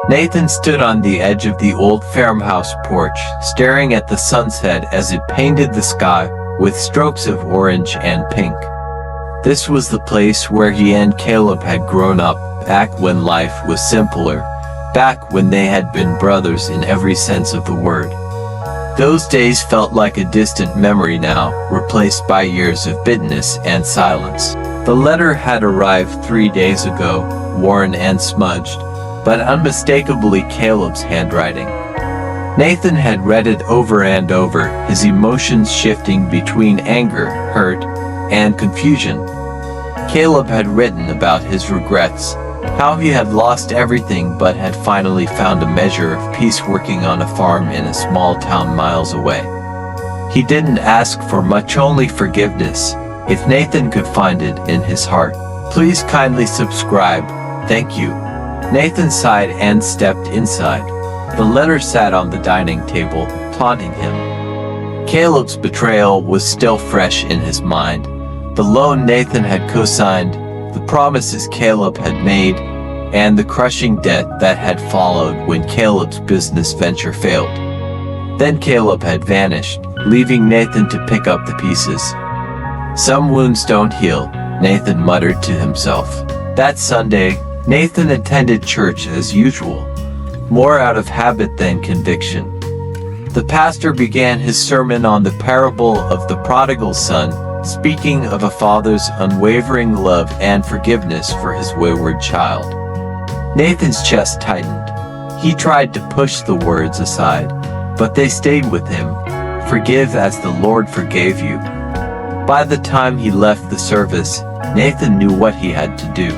Nathan stood on the edge of the old farmhouse porch, staring at the sunset as it painted the sky with strokes of orange and pink. This was the place where he and Caleb had grown up, back when life was simpler, back when they had been brothers in every sense of the word. Those days felt like a distant memory now, replaced by years of bitterness and silence. The letter had arrived 3 days ago, worn and smudged, but unmistakably Caleb's handwriting. Nathan had read it over and over, his emotions shifting between anger, hurt, and confusion. Caleb had written about his regrets, how he had lost everything but had finally found a measure of peace working on a farm in a small town miles away. He didn't ask for much, only forgiveness, if Nathan could find it in his heart. Please kindly subscribe, thank you. Nathan sighed and stepped inside. The letter sat on the dining table, taunting him. Caleb's betrayal was still fresh in his mind. The loan Nathan had co-signed, the promises Caleb had made, and the crushing debt that had followed when Caleb's business venture failed. Then Caleb had vanished, leaving Nathan to pick up the pieces. Some wounds don't heal, Nathan muttered to himself. That Sunday, Nathan attended church as usual, more out of habit than conviction. The pastor began his sermon on the parable of the prodigal son, speaking of a father's unwavering love and forgiveness for his wayward child. Nathan's chest tightened. He tried to push the words aside, but they stayed with him. Forgive as the Lord forgave you. By the time he left the service, Nathan knew what he had to do.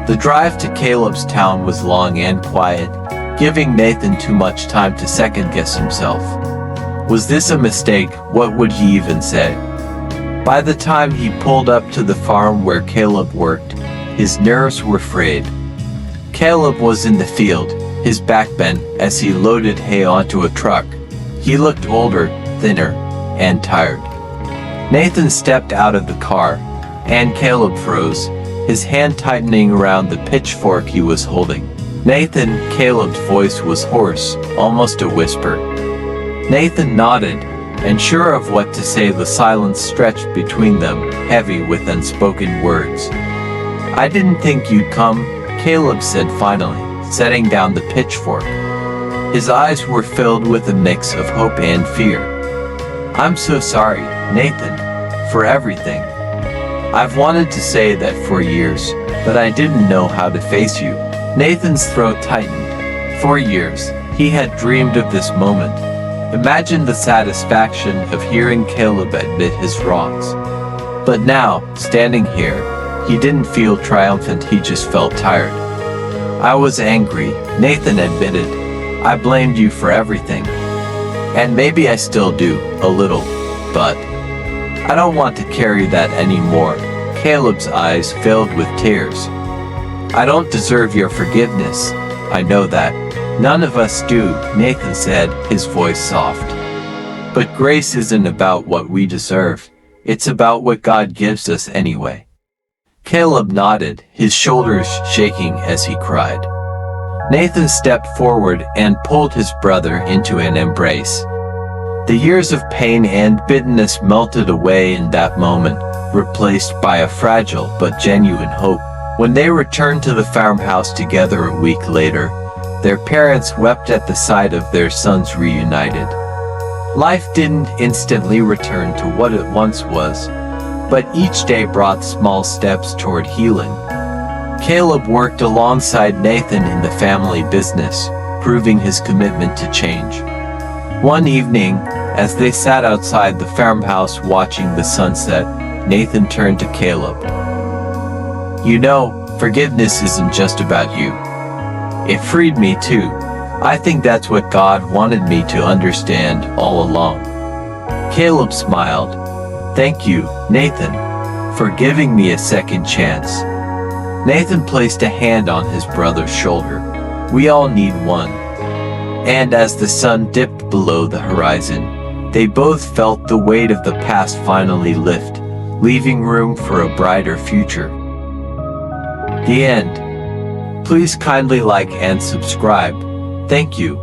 The drive to Caleb's town was long and quiet, giving Nathan too much time to second-guess himself. Was this a mistake? What would he even say? By the time he pulled up to the farm where Caleb worked, his nerves were frayed. Caleb was in the field, his back bent as he loaded hay onto a truck. He looked older, thinner, and tired. Nathan stepped out of the car, and Caleb froze, his hand tightening around the pitchfork he was holding. Nathan, Caleb's voice was hoarse, almost a whisper. Nathan nodded, and sure of what to say, the silence stretched between them, heavy with unspoken words. I didn't think you'd come, Caleb said finally, setting down the pitchfork. His eyes were filled with a mix of hope and fear. I'm so sorry, Nathan, for everything. I've wanted to say that for years, but I didn't know how to face you. Nathan's throat tightened. For years, he had dreamed of this moment. Imagine the satisfaction of hearing Caleb admit his wrongs. But now, standing here, he didn't feel triumphant, he just felt tired. I was angry, Nathan admitted. I blamed you for everything. And maybe I still do, a little, but I don't want to carry that anymore. Caleb's eyes filled with tears. I don't deserve your forgiveness, I know that. None of us do, Nathan said, his voice soft. But grace isn't about what we deserve. It's about what God gives us anyway. Caleb nodded, his shoulders shaking as he cried. Nathan stepped forward and pulled his brother into an embrace. The years of pain and bitterness melted away in that moment, replaced by a fragile but genuine hope. When they returned to the farmhouse together a week later, their parents wept at the sight of their sons reunited. Life didn't instantly return to what it once was, but each day brought small steps toward healing. Caleb worked alongside Nathan in the family business, proving his commitment to change. One evening, as they sat outside the farmhouse watching the sunset, Nathan turned to Caleb. You know, forgiveness isn't just about you. It freed me too. I think that's what God wanted me to understand all along. Caleb smiled. Thank you, Nathan, for giving me a second chance. Nathan placed a hand on his brother's shoulder. We all need one. And as the sun dipped below the horizon, they both felt the weight of the past finally lift, leaving room for a brighter future. The end. Please kindly like and subscribe. Thank you.